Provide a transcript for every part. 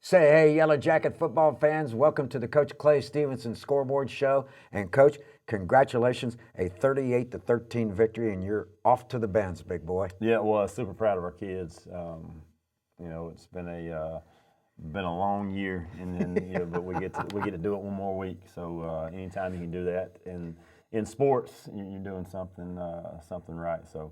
Say hey, Yellow Jacket football fans. Welcome to the Coach Clay Stephenson Scoreboard Show. And, Coach, congratulations, a 38-13 victory, and you're off to the Bends, big boy. Yeah, well, super proud of our kids. It's been a long year, and then but we get to do it one more week. So anytime you can do that, and in sports, you're doing something right. So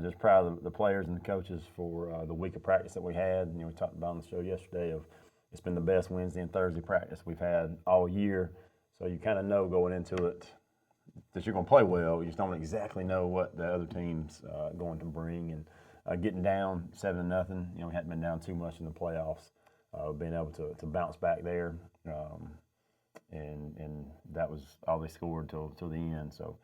just proud of the players and the coaches for the week of practice that we had. We talked about on the show yesterday of it's been the best Wednesday and Thursday practice we've had all year. So you kind of know going into it that you're going to play well. You just don't exactly know what the other team's going to bring. And getting down 7-0, we hadn't been down too much in the playoffs. Being able to bounce back there, and that was all they scored till the end. So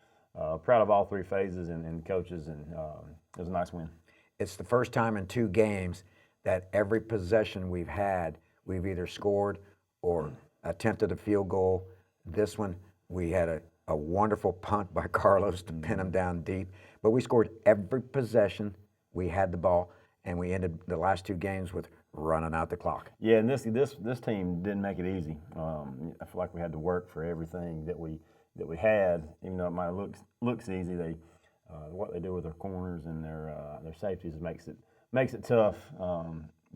proud of all three phases and coaches, and it was a nice win. It's the first time in 2 games that every possession we've had, we've either scored or attempted a field goal. This one, we had a wonderful punt by Carlos to pin him down deep. But we scored every possession. We had the ball, and we ended the last 2 games with running out the clock. Yeah, and this team didn't make it easy. I feel like we had to work for everything that we had, even though it might looks easy. What they do with their corners and their safeties makes it tough.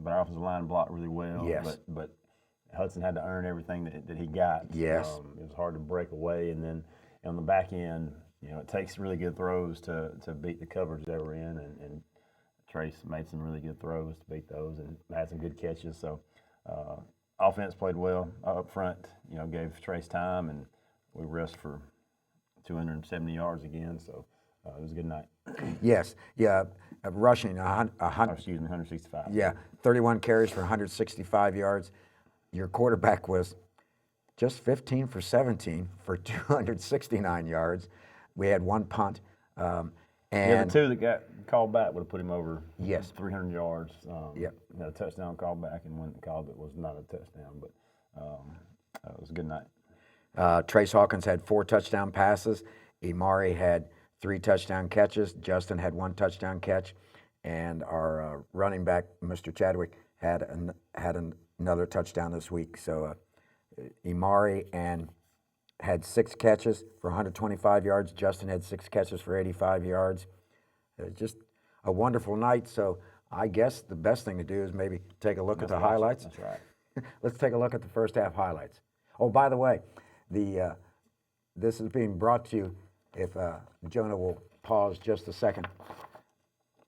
But our offensive line blocked really well. Yes. But Hudson had to earn everything that he got. Yes. It was hard to break away, and then on the back end, it takes really good throws to beat the coverage that we're in, and Trace made some really good throws to beat those and had some good catches. So offense played well up front. Gave Trace time, and we rushed for 270 yards again. So it was a good night. Yes, yeah, rushing 165. Yeah, 31 carries for 165 yards. Your quarterback was just 15 for 17 for 269 yards. We had 1 punt. And the 2 that got called back would have put him over. Yes. 300 yards. Yep. Had a touchdown called back, and when called it was not a touchdown, but it was a good night. Trace Hawkins had 4 touchdown passes. Imari had 3 touchdown catches. Justin had 1 touchdown catch, and our running back, Mr. Chadwick, had another touchdown this week. So Imari had 6 catches for 125 yards. Justin had 6 catches for 85 yards. Just a wonderful night. So I guess the best thing to do is maybe take a look at the highlights. That's right. Let's take a look at the first half highlights. Oh, by the way, this is being brought to you, if Jonah will pause just a second.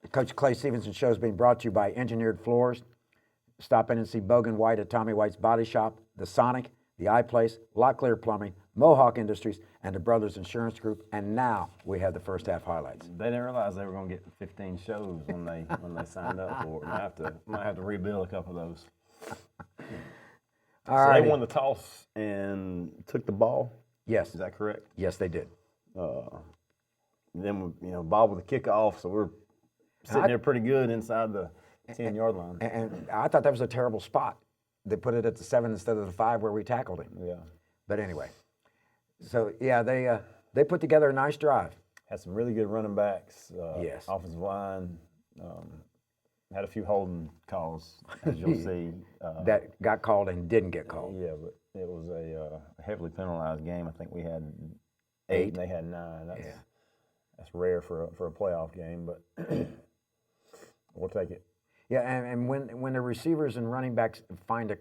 The Coach Clay Stephenson Show is being brought to you by Engineered Floors. Stop in and see Bogan White at Tommy White's Body Shop, The Sonic, The iPlace, Lot Clear Plumbing, Mohawk Industries, and the Brothers Insurance Group. And now we have the first half highlights. They didn't realize they were going to get 15 shows when they signed up for it. Might have to rebuild a couple of those. All right. They won the toss and took the ball. Yes. Is that correct? Yes, they did. Then ball with the kickoff, so we're sitting there pretty good inside the 10-yard line. And I thought that was a terrible spot. They put it at the 7 instead of the 5 where we tackled him. Yeah. But anyway, so yeah, they put together a nice drive. Had some really good running backs. Yes. Offensive line. Had a few holding calls, as you'll see. That got called and didn't get called. Yeah, but it was a heavily penalized game. I think we had 8 and they had 9. That's rare for a playoff game, but we'll take it. Yeah, and when the receivers and running backs find a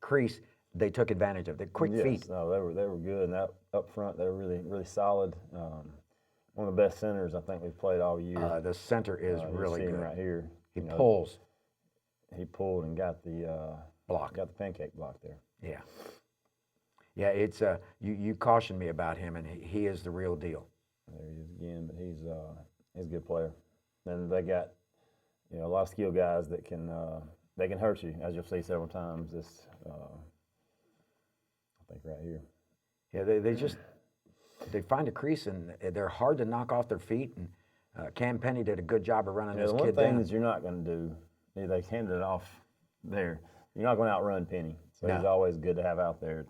crease, they took advantage of it. Quick feet. No, they were good, and up front they were really solid. One of the best centers I think we've played all year. The center is really good. Right here. He pulls. He pulled and got the block. Got the pancake block there. Yeah. Yeah, it's you cautioned me about him, and he is the real deal. There he is again, but he's a good player. And they got a lot of skill guys that can hurt you, as you'll see several times. This I think right here. Yeah, they find a crease, and they're hard to knock off their feet. And Cam Penny did a good job of running this kid down. The one thing that you're not going to do, they handed it off there. You're not going to outrun Penny, so he's always good to have out there.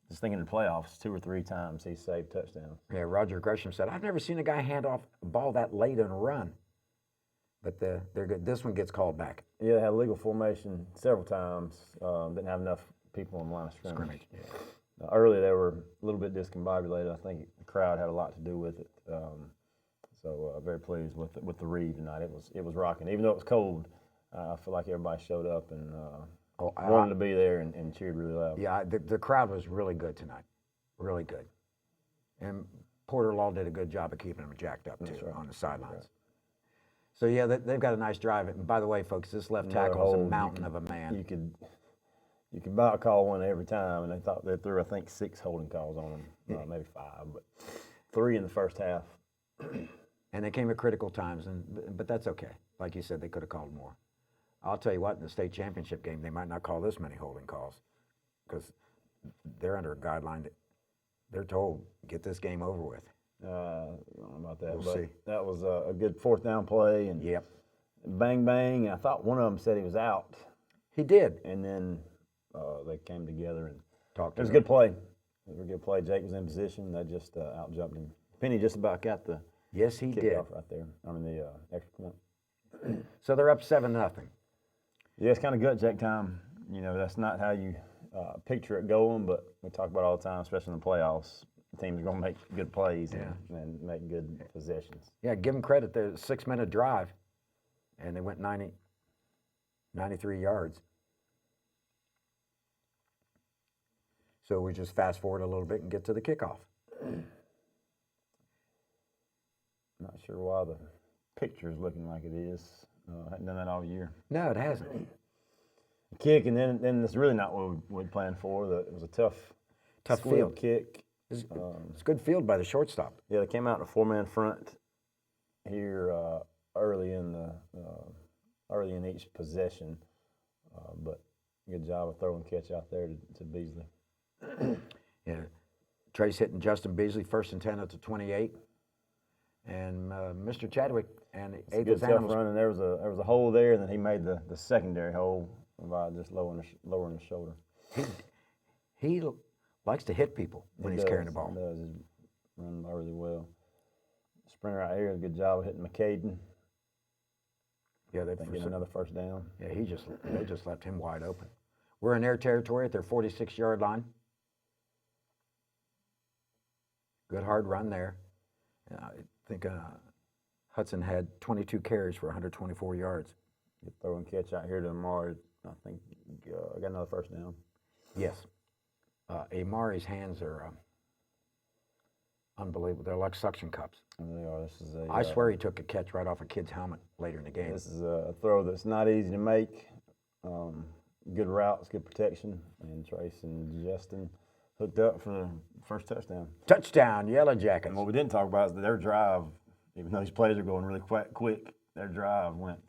Just thinking in the playoffs, 2 or 3 times he's saved touchdowns. Yeah, Roger Gresham said, "I've never seen a guy hand off a ball that late and run." but they're good. This one gets called back. Yeah, they had legal formation several times. Didn't have enough people on the line of scrimmage. Early, they were a little bit discombobulated. I think the crowd had a lot to do with it. So very pleased with the read tonight. It was rocking, even though it was cold. I feel like everybody showed up and wanted to be there and cheered really loud. Yeah, the crowd was really good tonight, really good. And Porter Law did a good job of keeping them jacked up too on the sidelines. Right. So yeah, they've got a nice drive. And by the way, folks, this left tackle is a mountain of a man. You could about call one every time, and they threw I think 6 holding calls on them, maybe 5, but 3 in the first half. And they came at critical times, but that's okay. Like you said, they could have called more. I'll tell you what, in the state championship game, they might not call this many holding calls because they're under a guideline that they're told, get this game over with. I don't know about that, We'll see. That was a good 4th down play, and yep. Bang, bang. I thought one of them said he was out. He did. And then they came together and talked. It was a good play. It was a good play. Jake was in position. They just out-jumped him. Penny just about got the yes, he did. Off right there. I mean, the extra point. So they're up 7-0. Yeah, it's kind of gut check time. You know, that's not how you picture it going, but we talk about it all the time, especially in the playoffs. Teams are going to make good plays and make good possessions. Yeah, give them credit. They're a 6-minute drive, and they went 93 yards. So we just fast forward a little bit and get to the kickoff. Not sure why the picture is looking like it is. Hadn't done that all year. No, it hasn't. Kick, and then it's really not what we planned for. It was a tough field kick. It's a good field by the shortstop. Yeah, they came out in a 4-man front here early in each possession, but good job of throwing catch out there to Beasley. Yeah, Trace hitting Justin Beasley 1st and 10 at the 28, and Mr. Chadwick and Good tough run, and there was a hole there, and then he made the secondary hole by just lowering the shoulder. He likes to hit people when he's carrying the ball. He does. He's running really well. Sprinter right here, good job of hitting McCaden. Yeah, they getting another 1st down. Yeah, they just left him wide open. We're in their territory at their 46-yard line. Good hard run there. I think Hudson had 22 carries for 124 yards. Good throw and catch out here to Amari. I think got another 1st down. Yes. Amari's hands are unbelievable. They're like suction cups. They are. This is I swear he took a catch right off a kid's helmet later in the game. This is a throw that's not easy to make. Good routes, good protection, and Trace and Justin hooked up for the first touchdown. Touchdown, Yellow Jackets. And what we didn't talk about is that their drive, even though these plays are going really quick, their drive went.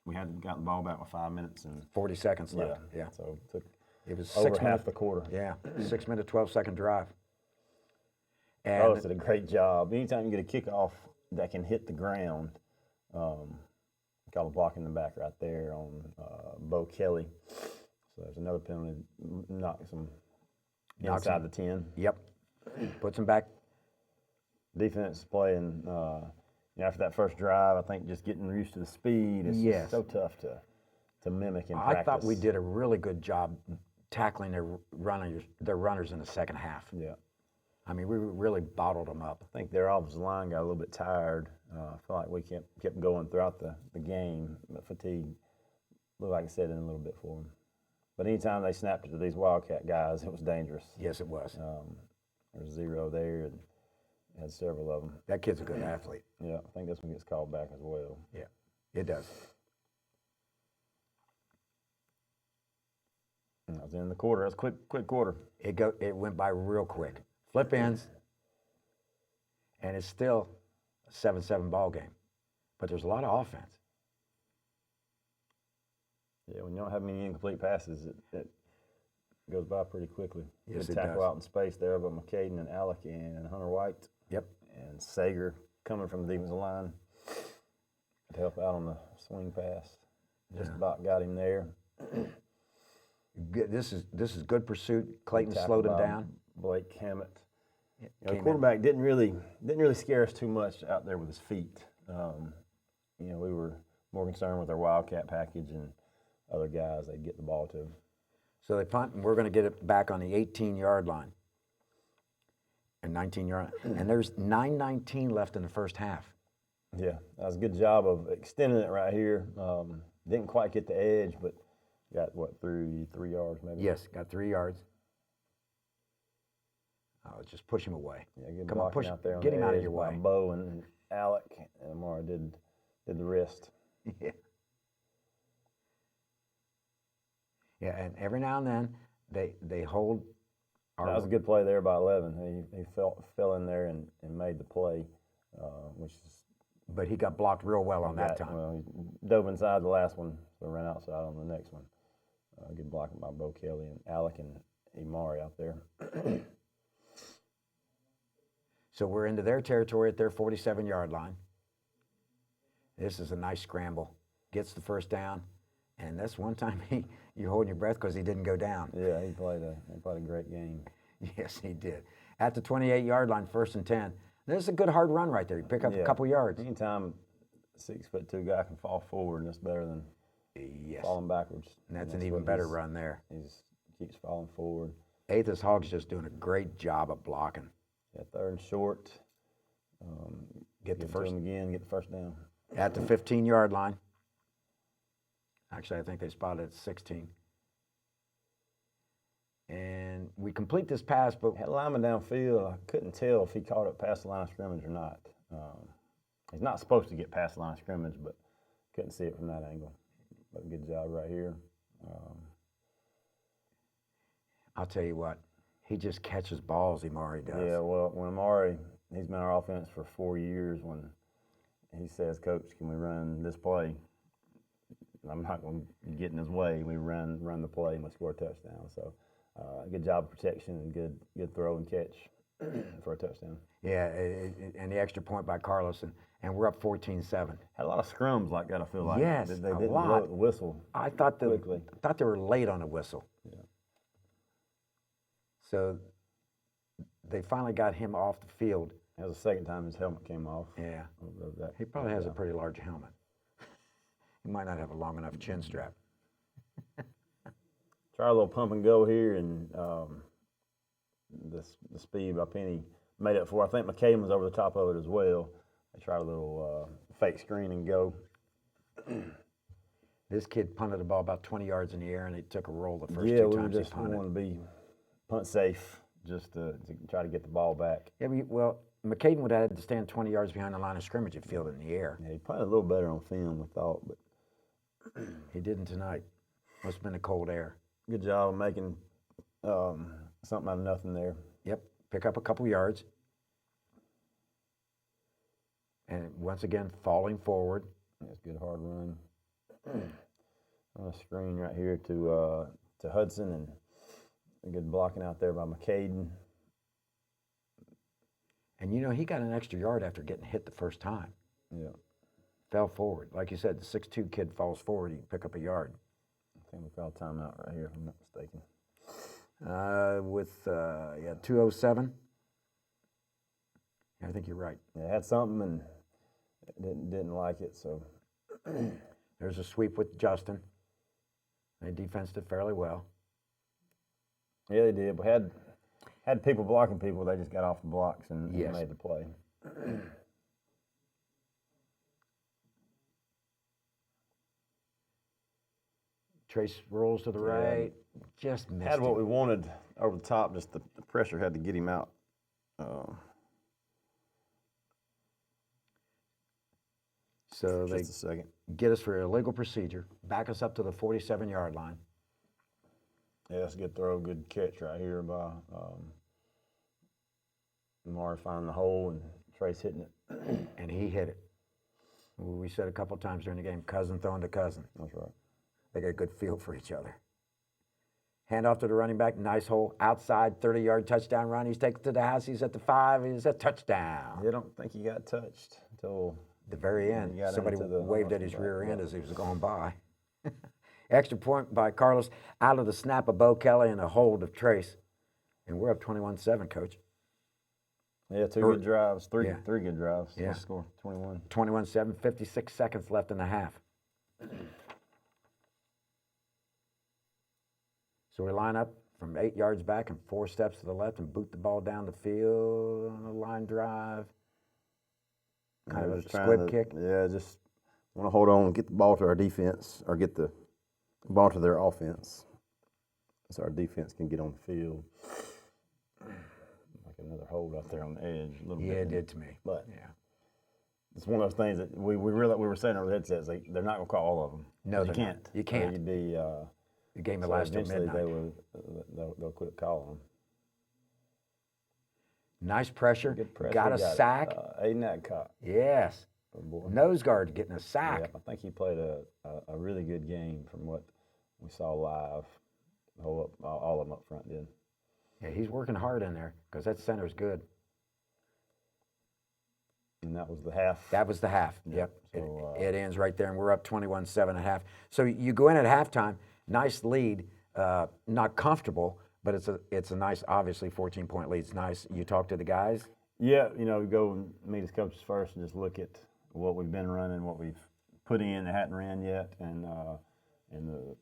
We hadn't gotten the ball back with 5 minutes and 40 seconds left. Yeah. So it was over half the quarter. Yeah, 6-minute, 12-second drive. And Carlos did a great job. Anytime you get a kickoff that can hit the ground, got a block in the back right there on Bo Kelly. So there's another penalty, knocks him inside the 10. Yep, puts him back. Defense playing, after that first drive, I think just getting used to the speed is just so tough to mimic in practice. I thought we did a really good job tackling their runners in the second half. Yeah. I mean, we really bottled them up. I think their offensive line got a little bit tired. I feel like we kept going throughout the game, but fatigue looked like it set in a little bit for them. But anytime they snapped it to these Wildcat guys, it was dangerous. Yes, it was. There was 0 there, and had several of them. That kid's a good athlete. Yeah, I think this one gets called back as well. Yeah, it does. And that was in the quarter. That's a quick quarter. It went by real quick. Flip ends, and it's still a 7-7 ball game. But there's a lot of offense. Yeah, when you don't have many incomplete passes, it goes by pretty quickly. Yes, Good it tackle does. out in space there by McCaden and Alec and Hunter White. Yep. And Sager coming from the defensive line to help out on the swing pass. Just about got him there. This is good pursuit. Clayton slowed him down. Blake Hammett. The quarterback didn't really scare us too much out there with his feet. You know, we were more concerned with our Wildcat package and other guys they'd get the ball to. So they punt, and we're going to get it back on the 18-yard line. And 19-yard, and there's 9:19 left in the first half. Yeah, that was a good job of extending it right here. Didn't quite get the edge, but got what, 3 yards maybe? Yes, got 3 yards. Oh, just push him away. Yeah, good Come on, blocking push, out there on get the him out of edge your by way. Bo and Alec, and Amara did the rest. Yeah. Yeah, and every now and then they hold. That was a good play there by 11. He fell in there and made the play, which is. But he got blocked real well on that time. Well, he dove inside the last one, so ran outside on the next one. Good blocking by Bo Kelly and Alec and Imari out there. So we're into their territory at their 47-yard line. This is a nice scramble. Gets the first down, and that's one time you're holding your breath because he didn't go down. Yeah, he played a great game. Yes, he did. At the 28-yard line, 1st and 10. This is a good hard run right there. You pick up a couple yards. Anytime a 6'2" guy can fall forward, that's better than falling backwards. And that's an even better run there. He just keeps falling forward. Athos Hogg's just doing a great job of blocking. Yeah, 3rd and short. Get the first again. Get the first down. At the 15-yard line. Actually, I think they spotted at 16. And we complete this pass, but Had a lineman downfield. I couldn't tell if he caught it past the line of scrimmage or not. He's not supposed to get past the line of scrimmage, but couldn't see it from that angle. But good job right here. I'll tell you what, he just catches balls, Imari does. Yeah, well, when Amari, he's been our offense for 4 years. When he says, "Coach, can we run this play?" I'm not going to get in his way. We run the play and we score a touchdown. So, good job of protection and good throw and catch for a touchdown. Yeah, and the extra point by Carlos, and we're up 14-7. Had a lot of scrums like that, I feel like. Yes, they a didn't lot. blow the whistle. I thought quickly. they were late on the whistle. Yeah. So they finally got him off the field. That was the second time his helmet came off. Yeah. That, He probably has a pretty large helmet. He might not have a long enough chin strap. Try a little pump and go here, and the speed by Penny made up for. I think McCabe was over the top of it as well. They tried a little fake screen and go. This kid punted the ball about 20 yards in the air, and he took a roll the first Yeah, two we times he just punted. wanted to be punt safe, just to try to get the ball back. Yeah, well, McCaden would have had to stand 20 yards behind the line of scrimmage and field it in the air. Yeah, he punted a little better on film, we thought, but He didn't tonight. Must have been the cold air. good job of making something out of nothing there. Yep, pick up a couple yards. And once again, falling forward. That's a good hard run. On a screen right here to Hudson, and a good blocking out there by McCaden. And you know, he got an extra yard after getting hit the first time. Yeah. Fell forward. Like you said, the 6'2" kid falls forward, he can pick up a yard. I think we called timeout right here, if I'm not mistaken. With 2:07. I think you're right. Yeah, had something and didn't like it, so. There's a sweep with Justin. They defensed it fairly well. Yeah, they did. We had people blocking people. They just got off the blocks and Yes. made the play. Trace rolls to the right. Just missed Had what him. we wanted over the top. Just the pressure had to get him out. So they Just a second. get us for illegal procedure, back us up to the 47-yard line. Yeah, that's a good throw, good catch right here by Amari finding the hole and Trace hitting it. And he hit it. We said a couple times during the game, cousin throwing to cousin. That's right. They got a good feel for each other. Hand off to the running back, nice hole, outside 30-yard touchdown run. He's taken to the house, he's at the 5, he's a touchdown. I don't think he got touched until The very end, he got somebody into the waved at almost his the rear back, end yeah. as he was going by. Extra point by Carlos out of the snap of Bo Kelly and a hold of Trace. And we're up 21-7, Coach. Yeah, two Or- good drives, three yeah. good drives. Yeah. Let's score 21. 21-7, 56 seconds left in the half. So we line up from 8 yards back and 4 steps to the left and boot the ball down the field on a line drive. Kind of a squib kick. Yeah, just want to hold on and get the ball to our defense, or get the ball to their offense, so our defense can get on the field. Like another hold out there on the edge a little Yeah, bit. it did to me. But Yeah. it's one of those things that we were saying over the headsets, like, they're not going to call all of them. No, you they're can't. not. You can't. You'd be, The game will so last till eventually midnight. they'll quit calling them. Nice pressure. Good pressure. Got a Got it. sack. Aiden Adcock. Yes. Good boy. Nose guard getting a sack. Yeah, I think he played a really good game from what we saw live. All of them up front did. Yeah, he's working hard in there because that center's good. And that was the half. That was the half. Yeah, Yep. so, It ends right there, and we're up 21-7 at half. So you go in at halftime, nice lead, not comfortable, but it's a nice, obviously 14-point lead. It's nice. You talk to the guys. Yeah, go and meet his coaches first and just look at what we've been running, what we've put in that hadn't ran yet, and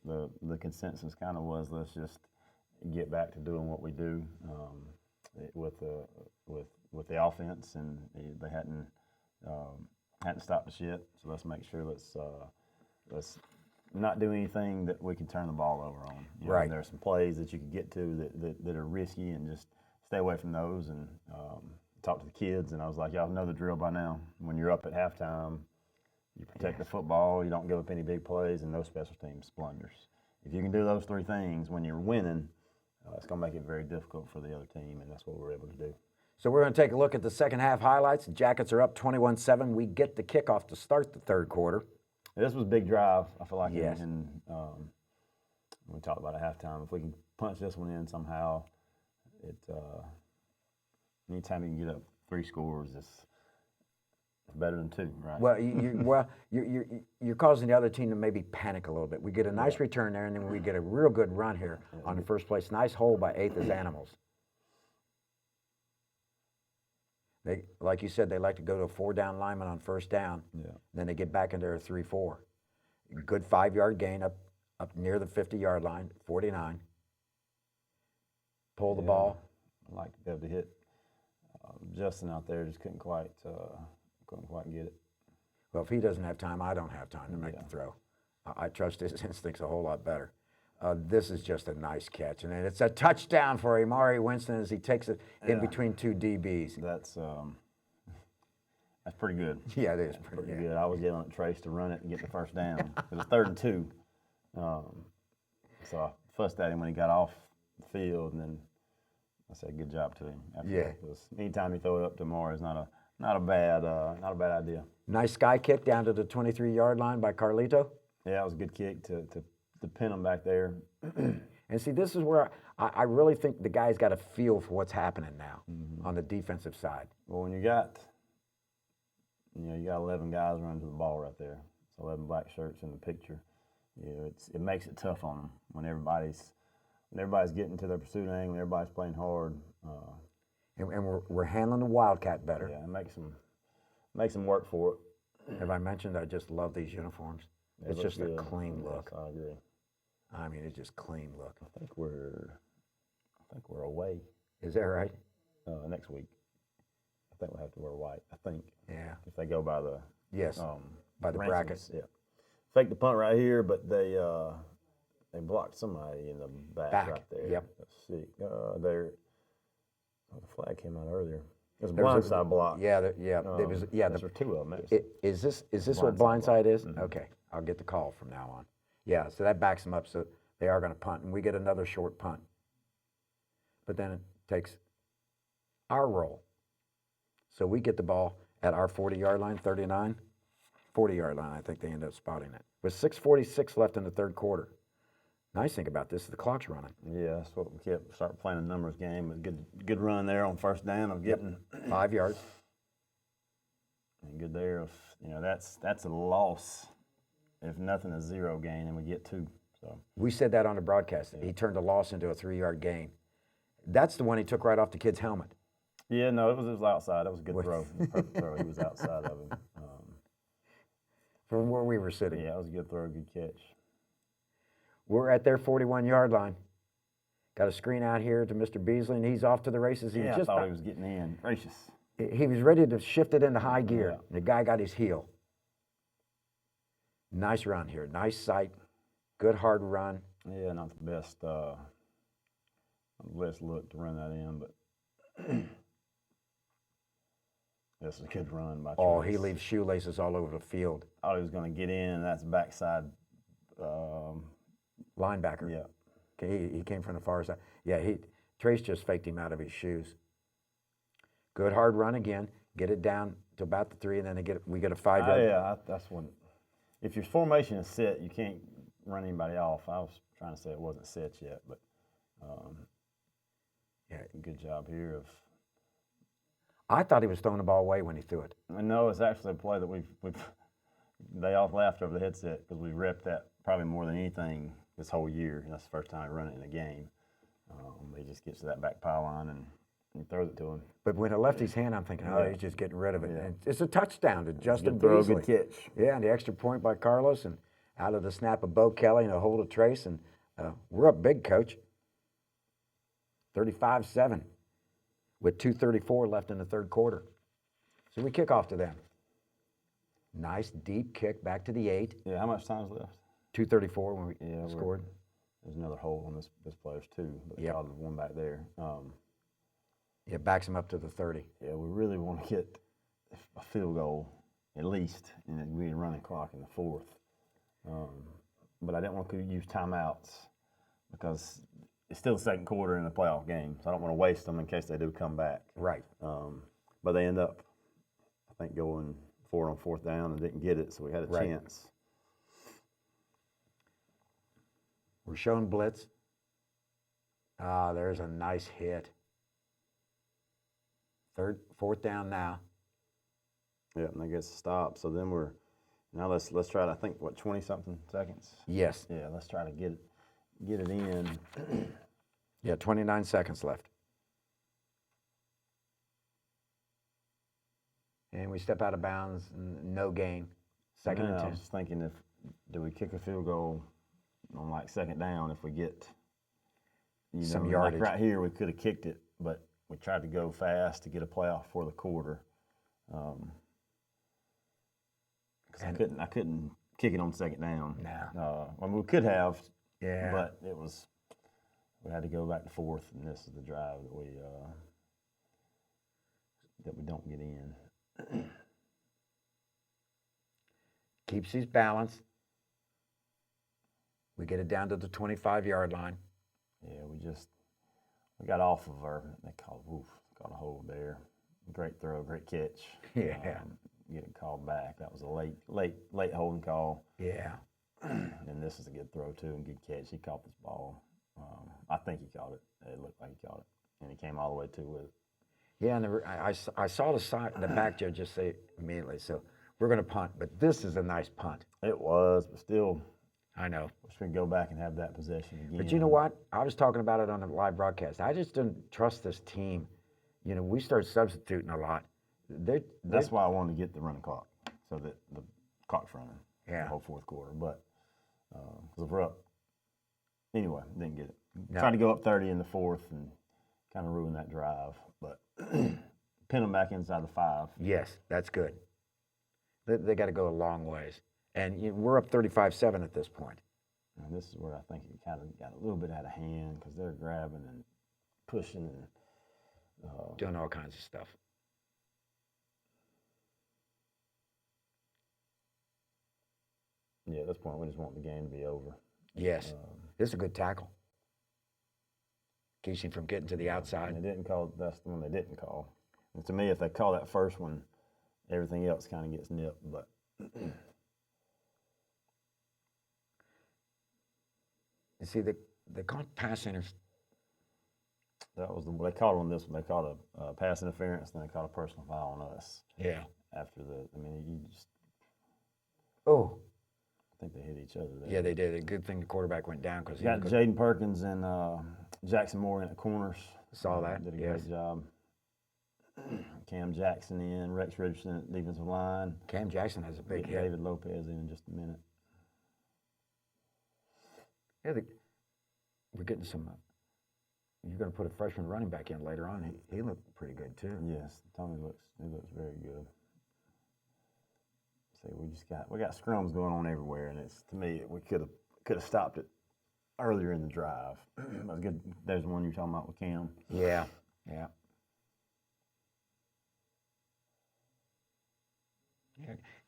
the consensus kind of was, let's just get back to doing what we do with the offense, and they hadn't stopped us yet. So let's make sure let's not do anything that we can turn the ball over on. Right. There are some plays that you could get to that are risky, and just stay away from those. And talk to the kids, and I was like, y'all know the drill by now. When you're up at halftime, you protect the football, you don't give up any big plays, and no special teams blunders. If you can do those three things when you're winning, it's going to make it very difficult for the other team, and that's what we're able to do. So we're going to take a look at the second half highlights. The Jackets are up 21-7. We get the kickoff to start the third quarter. This was a big drive, I feel like, Yes. we talked about at halftime. If we can punch this one in somehow, anytime you can get up 3 scores, it's better than 2, right? Well, you're causing the other team to maybe panic a little bit. We get a nice return there, and then we get a real good run here on the first place. Nice hole by Eighth Animals. They, like you said, they like to go to a 4-down lineman on first down. Yeah. Then they get back into their 3-4. Good 5-yard gain up near the 50-yard line, 49. Pull the ball. I'd like to be able to hit Justin out there. Just couldn't quite get it. Well, if he doesn't have time, I don't have time to make the throw. I trust his instincts a whole lot better. This is just a nice catch, and it's a touchdown for Amari Winston as he takes it in between 2 DBs. That's pretty good. Yeah, it is Pretty good. I was yelling at Trace to run it and get the first down. It was 3rd and 2. So I fussed at him when he got off the field, and then I said, "Good job to him." After Yeah. that, 'cause anytime you throw it up to Amari is not a bad idea. Nice sky kick down to the 23-yard line by Carlito. Yeah, it was a good kick to pin him back there. And see, this is where I really think the guy's got a feel for what's happening now on the defensive side. Well, when you got 11 guys running to the ball right there. It's 11 black shirts in the picture. It makes it tough on them when everybody's getting to their pursuit angle, when everybody's playing hard. And we're handling the Wildcat better. Yeah, it makes them work for it. Have I mentioned I just love these uniforms? They It's look just a good. clean look. Yes, I agree. I mean, it's just clean look. I think we're away Is that right? next week. I think we'll have to wear white. I think Yeah. if they go by the Yes. By the rankings, brackets. Yeah. Fake the punt right here, but they blocked somebody in the back right there. Yep. Let's see. There. Oh, the flag came out earlier. It was a There was blindside block. Yeah, it was. Yeah, There were 2 of them. Actually. Is this what Blindside blindside is? Okay, I'll get the call from now on. Yeah, so that backs them up, so they are going to punt, and we get another short punt. But then it takes our roll. So we get the ball at our 40-yard line, 39, 40-yard line, I think they end up spotting it. With 6:46 left in the third quarter. Nice thing about this is the clock's running. Yeah, that's what we kept. Start playing a numbers game. A good run there on first down of getting 5 yards. and good there. That's a loss. If nothing, a 0 gain, and we get 2. So We said that on the broadcast. He turned a loss into a 3-yard gain. That's the one he took right off the kid's helmet. Yeah, no, it was outside. That was a good throw. It was a perfect throw. He was outside of him. From where we were sitting. Yeah, that was a good throw, good catch. We're at their 41-yard line. Got a screen out here to Mr. Beasley, and he's off to the races. He Yeah, was I just thought he was getting in. Gracious. he was ready to shift it into high gear. Yeah. And the guy got his heel. Nice run here. Nice sight. Good hard run. Yeah, not the best look to run that in, but this is a good run by Trace. Oh, he leaves shoelaces all over the field. Thought he was going to get in, and that's backside. Linebacker. Yeah. Okay, he came from the far side. Yeah, Trace just faked him out of his shoes. Good hard run again. Get it down to about the 3, and then we get a 5-yard. Yeah, that's when. If your formation is set, you can't run anybody off. I was trying to say it wasn't set yet, but yeah, good job here of. I thought he was throwing the ball away when he threw it. No, it's actually a play that we've they all laughed over the headset because we repped that probably more than anything this whole year. And that's the first time I run it in a game. He just gets to that back pylon and throws it to him. But when it left his hand, I'm thinking, oh, Yeah. he's just getting rid of it. Yeah. And it's a touchdown to Justin Good throw, Beasley. good catch. Yeah, and the extra point by Carlos, and out of the snap of Bo Kelly and a hold of Trace, and we're up big, Coach. 35-7 with 2:34 left in the third quarter. So we kick off to them. Nice deep kick back to the 8. Yeah, how much time's left? 2:34 when we Yeah, scored. There's another hole on this player's too, but Yep. probably one back there. Yeah, backs him up to the 30. Yeah, we really want to get a field goal at least, and then we're running clock in the 4th. But I didn't want to use timeouts because it's still the second quarter in a playoff game, so I don't want to waste them in case they do come back. Right. But they end up, I think, going for it on 4th down and didn't get it, so we had a Right. chance. We're showing blitz. Ah, there's a nice hit. 4th down now. Yeah, and they get stopped. So then let's try to, I think, 20-something seconds? Yes. Yeah, let's try to get it in. Yeah, 29 seconds left. And we step out of bounds, no gain. Second and I 10. was thinking, do we kick a field goal on like 2nd down if we get Some yardage. Like right here, we could have kicked it, but we tried to go fast to get a playoff for the quarter. Because I couldn't kick it on 2nd down. No. I mean, we could have. Yeah. But we had to go back to 4th, and this is the drive that we don't get in. Keeps his balance. We get it down to the 25-yard line. Yeah, we got off of they called a hold there. Great throw, great catch. Yeah. Get it called back. That was a late holding call. Yeah. And this is a good throw too and good catch. He caught this ball. I think he caught it. It looked like he caught it, and he came all the way to with it. Yeah, and I saw the back judge just say immediately, so we're going to punt, but this is a nice punt. It was, but still, I know. wish we could go back and have that possession again. But you know what? I was talking about it on the live broadcast. I just didn't trust this team. You know, we started substituting a lot. That's why I wanted to get the running clock, so that the clock's running Yeah. the whole 4th quarter. But because we're up, anyway, didn't get it. No. Tried to go up 30 in the 4th and kind of ruin that drive, but pin them back inside the 5. Yes, that's good. They got to go a long ways. And we're up 35-7 at this point. And this is where I think it kind of got a little bit out of hand because they're grabbing and pushing and Doing all kinds of stuff. yeah, at this point we just want the game to be over. Yes. This is a good tackle. Keeps him from getting to the outside. And they didn't call. That's the one they didn't call. And to me, if they call that first one, everything else kind of gets nipped. But You see, the pass centers. that was they called on this one. They called a pass interference, and they called a personal foul on us. Yeah. After you just Oh. I think they hit each other there. Yeah, they did. A good thing the quarterback went down because he Got Jaden Perkins and Jackson Moore in the corners. Saw that, Did a yes. great job. Cam Jackson in, Rex Richardson at defensive line. Cam Jackson has a big Get hit. David Lopez in just a minute. Yeah, we're getting some. You're going to put a freshman running back in later on. He looked pretty good too. Yes, Tommy looks very good. See, we got scrums going on everywhere, and it's, to me, we could have stopped it earlier in the drive. That was good. There's the one you're talking about with Cam. Yeah.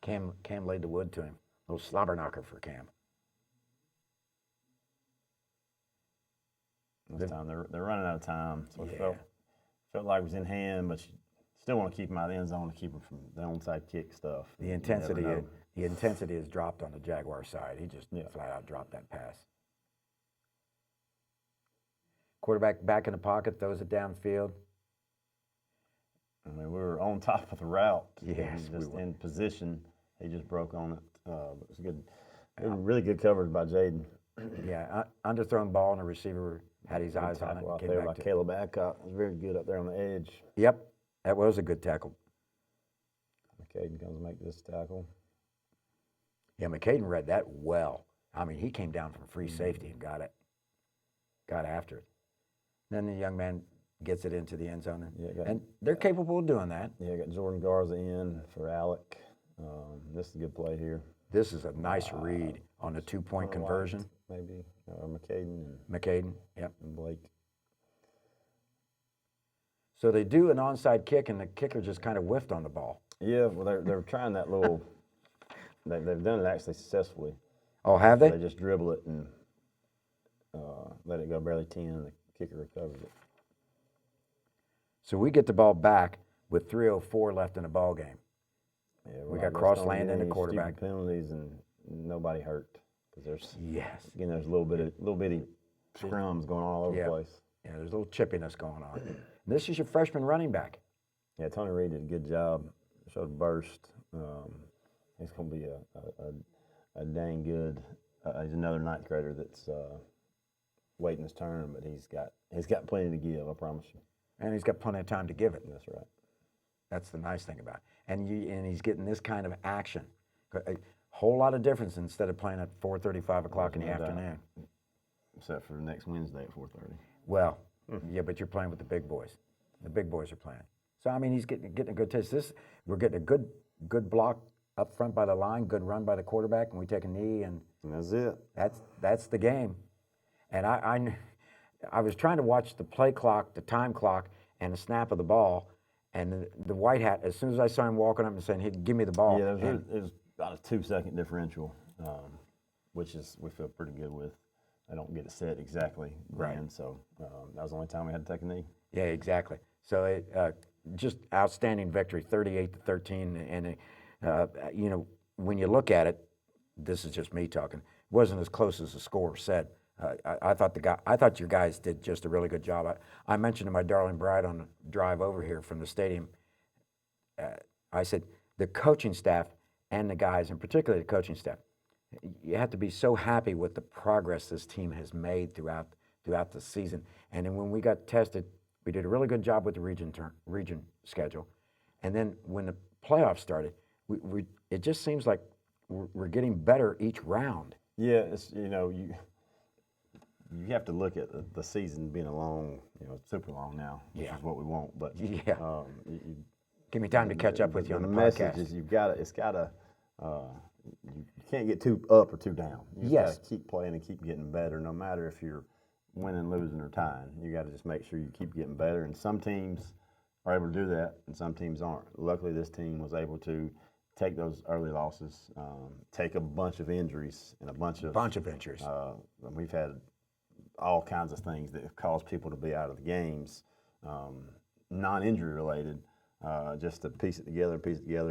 Cam laid the wood to him. A little slobber knocker for Cam. This time they're running out of time, so it Yeah. felt like it was in hand, but you still want to keep them out of the end zone to keep them from the onside kick stuff. The intensity has dropped on the Jaguar side. He just flat out dropped that pass. Quarterback back in the pocket, throws it downfield. I mean, we were on top of the route. Yes, and just we were. in position. He just broke on it. But it was good. It was really good coverage by Jaden. Yeah, underthrown ball and the receiver had his eyes on it. Tackle out Came there back by to, Caleb Adcock. It was very good up there on the edge. Yep, that was a good tackle. McCaden comes to make this tackle. Yeah, McCaden read that well. I mean, he came down from free safety and got after it. Then the young man gets it into the end zone, and they're capable of doing that. Yeah, got Jordan Garza in for Alec. This is a good play here. This is a nice read on the 2-point conversion. Maybe, or McCaden McCaden, yep. and Blake. So they do an onside kick, and the kicker just kind of whiffed on the ball. Yeah, well, they're trying that little. They've done it actually successfully. Oh, have they? They just dribble it and let it go barely 10, and the kicker recovers it. So we get the ball back with 3:04 left in the ball game. Yeah, We right. got cross Let's don't land get and the any quarterback. stupid penalties and nobody hurt because there's Yes. there's little bitty scrums going on all over the place. Yeah, there's a little chippiness going on. This is your freshman running back. Yeah, Tony Reed did a good job. Showed burst. He's going to be a dang good. He's another ninth grader that's waiting his turn, but he's got plenty to give. I promise you. And he's got plenty of time to give it. That's right. That's the nice thing about it. And he's getting this kind of action. A whole lot of difference instead of playing at 4:30, 5 o'clock in the No doubt. afternoon. Except for next Wednesday at 4:30. Well, yeah, but you're playing with the big boys. The big boys are playing. So I mean, he's getting a good taste. We're getting a good block up front by the line, good run by the quarterback, and we take a knee, and that's it. That's the game. And I was trying to watch the play clock, the time clock, and the snap of the ball, and the white hat. As soon as I saw him walking up and saying, "Hey, give me the ball," Yeah, it was about a 2-second differential, which we feel pretty good with. I don't get it set exactly then, so that was the only time we had to take a knee. Yeah, exactly. So just outstanding victory, 38-13, and when you look at it, this is just me talking. It wasn't as close as the score said. I thought your guys did just a really good job. I mentioned to my darling bride on the drive over here from the stadium. I said the coaching staff and the guys, and particularly the coaching staff, you have to be so happy with the progress this team has made throughout the season. And then when we got tested, we did a really good job with the region schedule. And then when the playoffs started, it just seems like we're getting better each round. Yeah, it's, you have to look at the season being a long, super long now, which is what we want. But Yeah. Give me time to catch up with you on the message podcast. is you can't get too up or too down. You just gotta keep playing and keep getting better, no matter if you're winning, losing, or tying. You got to just make sure you keep getting better. And some teams are able to do that, and some teams aren't. Luckily, this team was able to take those early losses, take a bunch of injuries and a bunch of injuries. We've had all kinds of things that have caused people to be out of the games, non-injury related, just to piece it together,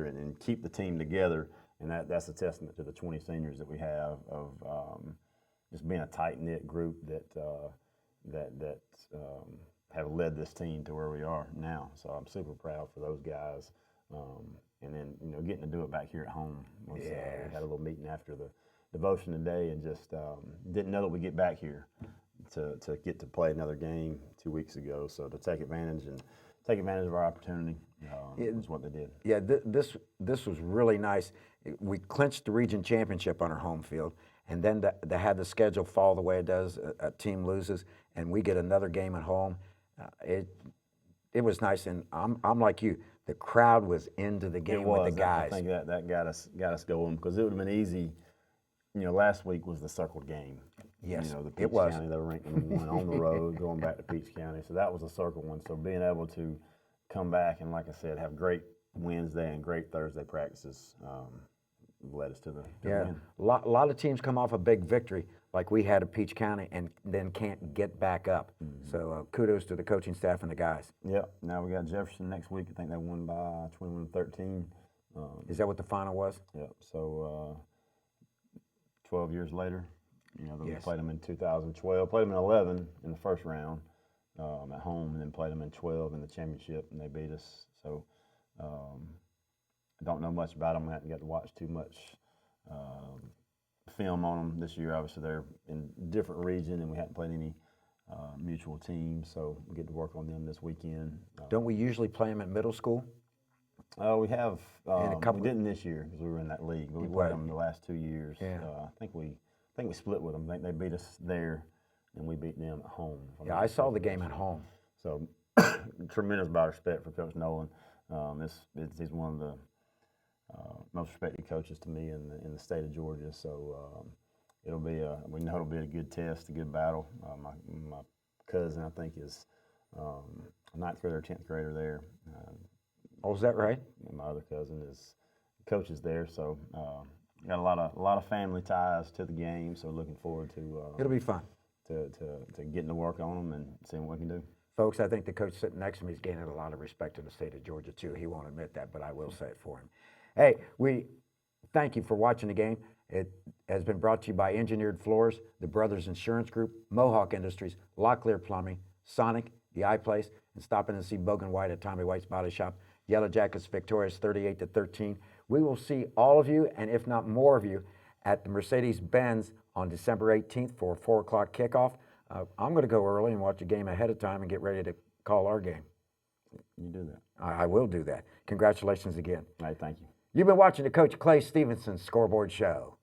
and keep the team together. And that's a testament to the 20 seniors that we have of just being a tight-knit group that have led this team to where we are now. So I'm super proud for those guys. And then, getting to do it back here at home. We had a little meeting after the devotion today, and just didn't know that we'd get back here to get to play another game 2 weeks ago. So to take advantage of our opportunity, was what they did. Yeah, this was really nice. We clinched the region championship on our home field, and then to have the schedule fall the way it does, a team loses, and we get another game at home. It was nice, and I'm like you. The crowd was into the game with the guys. I think that got us going, because it would have been easy. Last week was the circled game. Yes, The Peach it was. County, they were ranked number 1 on the road, going back to Peach County. So that was a circle one. So being able to come back and, like I said, have great Wednesday and great Thursday practices led us to the win. A lot of teams come off a big victory like we had at Peach County and then can't get back up. So kudos to the coaching staff and the guys. Yep. Now we got Jefferson next week. I think they won by 21-13. Is that what the final was? Yep. So 12 years later, we Yes. played them in 2012. Played them in 11 in the first round at home, and then played them in 12 in the championship, and they beat us. So I don't know much about them. I haven't got to watch too much film on them this year. Obviously, they're in a different region, and we hadn't played any mutual teams, so we get to work on them this weekend. Don't we usually play them at middle school? We have. And a couple- we didn't this year because we were in that league, but we played them the last 2 years. Yeah. I think we split with them. They beat us there, and we beat them at home. Yeah, I saw the game at home. So tremendous amount of respect for Coach Nolan. He's one of the most respected coaches to me in the state of Georgia. So we know it'll be a good test, a good battle. My cousin, I think, is a 9th grader, 10th grader there. Oh, is that right? And my other cousin coaches there. So got a lot of family ties to the game. So looking forward to It'll be fun. to getting to work on them and seeing what we can do. Folks, I think the coach sitting next to me is gaining a lot of respect in the state of Georgia, too. He won't admit that, but I will say it for him. Hey, we thank you for watching the game. It has been brought to you by Engineered Floors, the Brothers Insurance Group, Mohawk Industries, Locklear Plumbing, Sonic, The iPlace, and stop in and see Bogan White at Tommy White's Body Shop. Yellow Jackets victorious 38-13. We will see all of you, and if not more of you, at the Mercedes-Benz on December 18th for a 4 o'clock kickoff. I'm going to go early and watch the game ahead of time and get ready to call our game. You do that. I will do that. Congratulations again. All right, thank you. You've been watching the Coach Clay Stephenson Scoreboard Show.